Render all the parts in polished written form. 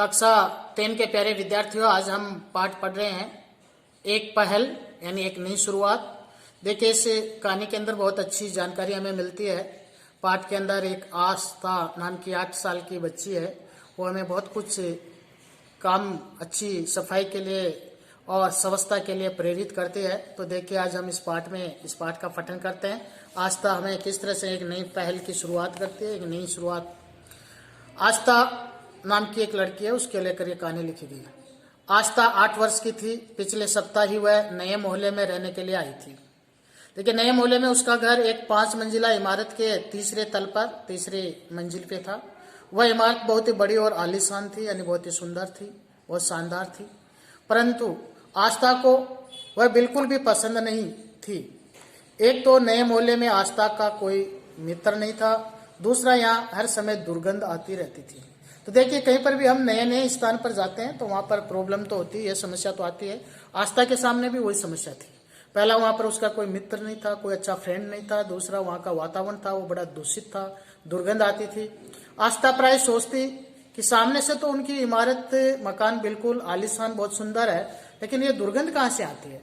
कक्षा 10 के प्यारे विद्यार्थियों, आज हम पाठ पढ़ रहे हैं एक पहल यानी एक नई शुरुआत। देखिए, इस कहानी के अंदर बहुत अच्छी जानकारी हमें मिलती है। पाठ के अंदर एक आस्था नाम की 8 साल की बच्ची है, वो हमें बहुत कुछ काम अच्छी सफाई के लिए और स्वच्छता के लिए प्रेरित करती है। तो देखिए, आज हम इस पाठ का पठन करते हैं। आस्था हमें किस तरह से एक नई पहल की शुरुआत करती है, एक नई शुरुआत। आस्था नाम की एक लड़की है, उसके लेकर ये कहानी लिखी गई है। आस्था 8 वर्ष की थी। पिछले सप्ताह ही वह नए मोहल्ले में रहने के लिए आई थी। देखिए, नए मोहल्ले में उसका घर एक 5 मंजिला इमारत के तीसरे तल पर तीसरी मंजिल पे था। वह इमारत बहुत ही बड़ी और आलीशान थी, यानी बहुत ही सुंदर थी, बहुत शानदार थी। परंतु आस्था को वह बिल्कुल भी पसंद नहीं थी। एक तो नए मोहल्ले में आस्था का कोई मित्र नहीं था, दूसरा यहाँ हर समय दुर्गंध आती रहती थी। तो देखिए, कहीं पर भी हम नए नए स्थान पर जाते हैं तो वहां पर प्रॉब्लम तो होती है, समस्या तो आती है। आस्था के सामने भी वही समस्या थी। पहला, वहां पर उसका कोई मित्र नहीं था, कोई अच्छा फ्रेंड नहीं था। दूसरा, वहां का वातावरण था वो बड़ा दूषित था, दुर्गंध आती थी। आस्था प्राय सोचती कि सामने से तो उनकी इमारत मकान बिल्कुल आलीशान बहुत सुंदर है, लेकिन ये दुर्गंध कहाँ से आती है।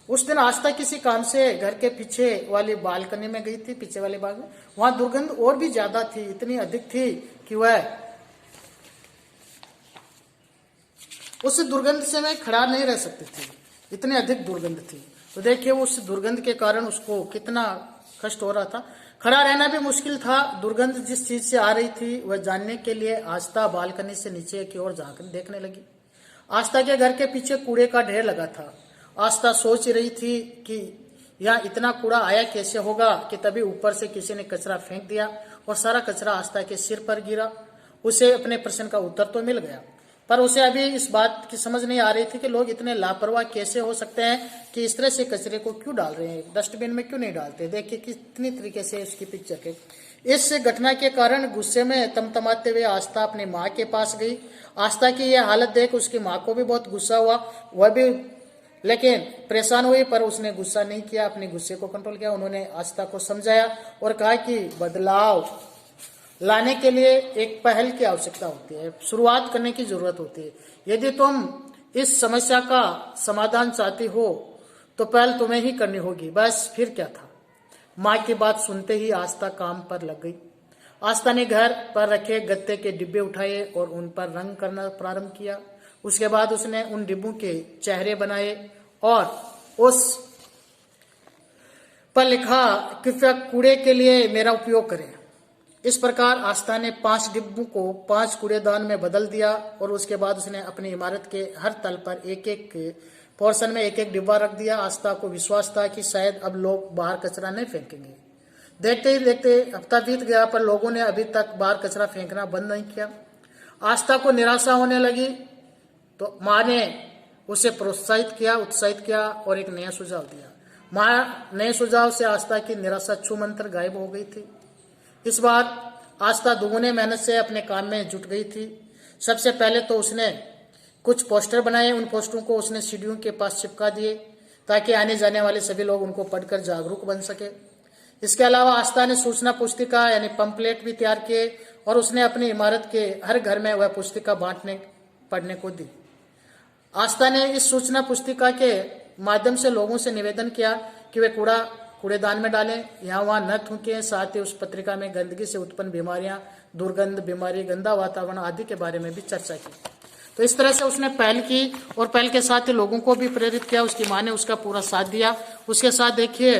उस दिन आस्था किसी काम से घर के पीछे वाली बालकनी में गई थी, पीछे वाले बाग में। वहां दुर्गंध और भी ज्यादा थी, इतनी अधिक थी कि वह उस दुर्गंध से मैं खड़ा नहीं रह सकती थी, इतनी अधिक दुर्गंध थी। तो देखिए, उस दुर्गंध के कारण उसको कितना कष्ट हो रहा था। खड़ा रहना भी मुश्किल था। दुर्गंध जिस चीज से आ रही थी वह जानने के लिए आस्था बालकनी से नीचे की ओर झांक देखने लगी। आस्था के घर के पीछे कूड़े का ढेर लगा था। आस्था सोच रही थी कि यहाँ इतना कूड़ा आया कैसे होगा, कि तभी ऊपर से किसी ने कचरा फेंक दिया और सारा कचरा आस्था के सिर पर गिरा। उसे अपने प्रश्न का उत्तर तो मिल गया, पर उसे अभी इस बात की समझ नहीं आ रही थी कि लोग इतने लापरवाह कैसे हो सकते हैं कि इस तरह से कचरे को क्यों डाल रहे हैं, डस्टबिन में क्यों नहीं डालते। देखिए कितनी तरीके से उसकी पिक्चर के। इस घटना के कारण गुस्से में तमतमाते हुए आस्था अपनी माँ के पास गई। आस्था की यह हालत देख उसकी माँ को भी बहुत गुस्सा हुआ, वह भी लेकिन परेशान हुई, पर उसने गुस्सा नहीं किया, अपने गुस्से को कंट्रोल किया। उन्होंने आस्था को समझाया और कहा कि बदलाव लाने के लिए एक पहल की आवश्यकता होती है, शुरुआत करने की जरूरत होती है। यदि तुम इस समस्या का समाधान चाहती हो तो पहल तुम्हें ही करनी होगी, बस। फिर क्या था। माँ की बात सुनते ही आस्था काम पर लग गई। आस्था ने घर पर रखे गत्ते के डिब्बे उठाए और उन पर रंग करना प्रारंभ किया। उसके बाद उसने उन डिब्बों के चेहरे बनाए और उस पर लिखा, कृपया कूड़े के लिए मेरा उपयोग करें। इस प्रकार आस्था ने 5 डिब्बों को 5 कूड़ेदान में बदल दिया और उसके बाद उसने अपनी इमारत के हर तल पर एक एक पोर्शन में एक एक डिब्बा रख दिया। आस्था को विश्वास था कि शायद अब लोग बाहर कचरा नहीं फेंकेंगे। देखते ही देखते हफ्ता बीत गया, पर लोगों ने अभी तक बाहर कचरा फेंकना बंद नहीं किया। आस्था को निराशा होने लगी तो माँ ने उसे प्रोत्साहित किया, उत्साहित किया और एक नया सुझाव दिया। माँ नए सुझाव से आस्था की निराशा छूमंतर गायब हो गई थी। इस बार आस्था दुगुने मेहनत से अपने काम में जुट गई थी। सबसे पहले तो उसने कुछ पोस्टर बनाए। उन पोस्टरों को उसने सीढ़ियों के पास चिपका दिए ताकि आने जाने वाले सभी लोग उनको पढ़कर जागरूक बन सके। इसके अलावा आस्था ने सूचना पुस्तिका यानी पंपलेट भी तैयार किए और उसने अपनी इमारत के हर घर में वह पुस्तिका बांटने पढ़ने को दी। आस्था ने इस सूचना पुस्तिका के माध्यम से लोगों से निवेदन किया कि वे कूड़ेदान में डालें, यहाँ वहां न थूकें। साथ ही उस पत्रिका में गंदगी से उत्पन्न बीमारियां, दुर्गंध, बीमारी, गंदा वातावरण आदि के बारे में भी चर्चा की। तो इस तरह से उसने पहल की और पहल के साथ ही लोगों को भी प्रेरित किया। उसकी माँ ने उसका पूरा साथ दिया। उसके साथ देखिए,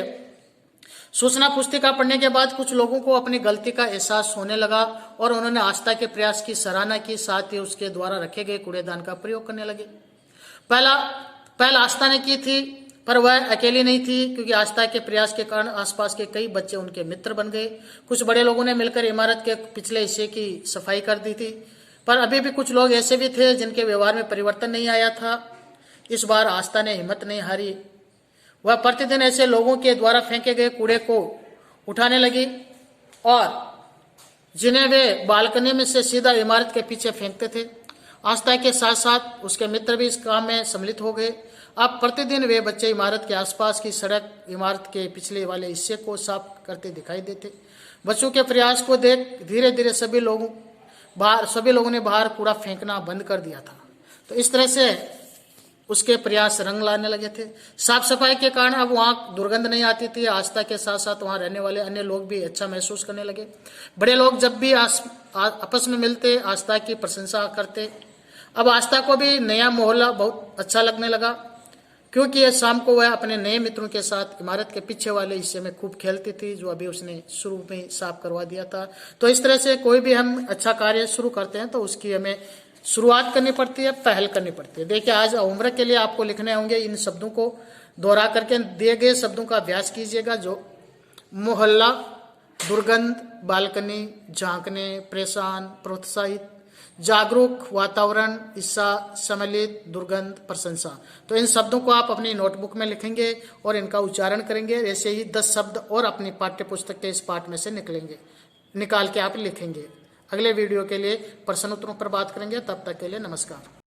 सूचना पुस्तिका पढ़ने के बाद कुछ लोगों को अपनी गलती का एहसास होने लगा और उन्होंने आस्था के प्रयास की सराहना की। साथ ही उसके द्वारा रखे गए कूड़ेदान का प्रयोग करने लगे। पहल आस्था ने की थी, पर वह अकेली नहीं थी, क्योंकि आस्था के प्रयास के कारण आसपास के कई बच्चे उनके मित्र बन गए। कुछ बड़े लोगों ने मिलकर इमारत के पिछले हिस्से की सफाई कर दी थी, पर अभी भी कुछ लोग ऐसे भी थे जिनके व्यवहार में परिवर्तन नहीं आया था। इस बार आस्था ने हिम्मत नहीं हारी। वह प्रतिदिन ऐसे लोगों के द्वारा फेंके गए कूड़े को उठाने लगी और जिन्हें वे बालकनी में से सीधा इमारत के पीछे फेंकते थे। आस्था के साथ साथ उसके मित्र भी इस काम में सम्मिलित हो गए। अब प्रतिदिन वे बच्चे इमारत के आसपास की सड़क, इमारत के पिछले वाले हिस्से को साफ करते दिखाई देते। बच्चों के प्रयास को देख धीरे धीरे सभी लोगों बाहर सभी लोगों ने बाहर कूड़ा फेंकना बंद कर दिया था। तो इस तरह से उसके प्रयास रंग लाने लगे थे। साफ सफाई के कारण अब वहाँ दुर्गंध नहीं आती थी। आस्था के साथ साथ वहाँ रहने वाले अन्य लोग भी अच्छा महसूस करने लगे। बड़े लोग जब भी आपस में मिलते आस्था की प्रशंसा करते। अब आस्था को भी नया मोहल्ला बहुत अच्छा लगने लगा, क्योंकि ये शाम को वह अपने नए मित्रों के साथ इमारत के पीछे वाले हिस्से में खूब खेलती थी, जो अभी उसने शुरू में साफ करवा दिया था। तो इस तरह से कोई भी हम अच्छा कार्य शुरू करते हैं तो उसकी हमें शुरुआत करनी पड़ती है, पहल करनी पड़ती है। देखिए, आज होमवर्क के लिए आपको लिखने होंगे, इन शब्दों को दोहरा करके दिए गए शब्दों का अभ्यास कीजिएगा। जो मोहल्ला, दुर्गंध, बालकनी, झांकने, परेशान, प्रोत्साहित, जागरूक, वातावरण, ईर्षा, सम्मिलित, दुर्गंध, प्रशंसा। तो इन शब्दों को आप अपनी नोटबुक में लिखेंगे और इनका उच्चारण करेंगे। ऐसे ही 10 शब्द और अपनी पाठ्य पुस्तक के इस पाठ में से निकाल के आप लिखेंगे। अगले वीडियो के लिए प्रश्न उत्तरों पर बात करेंगे। तब तक के लिए नमस्कार।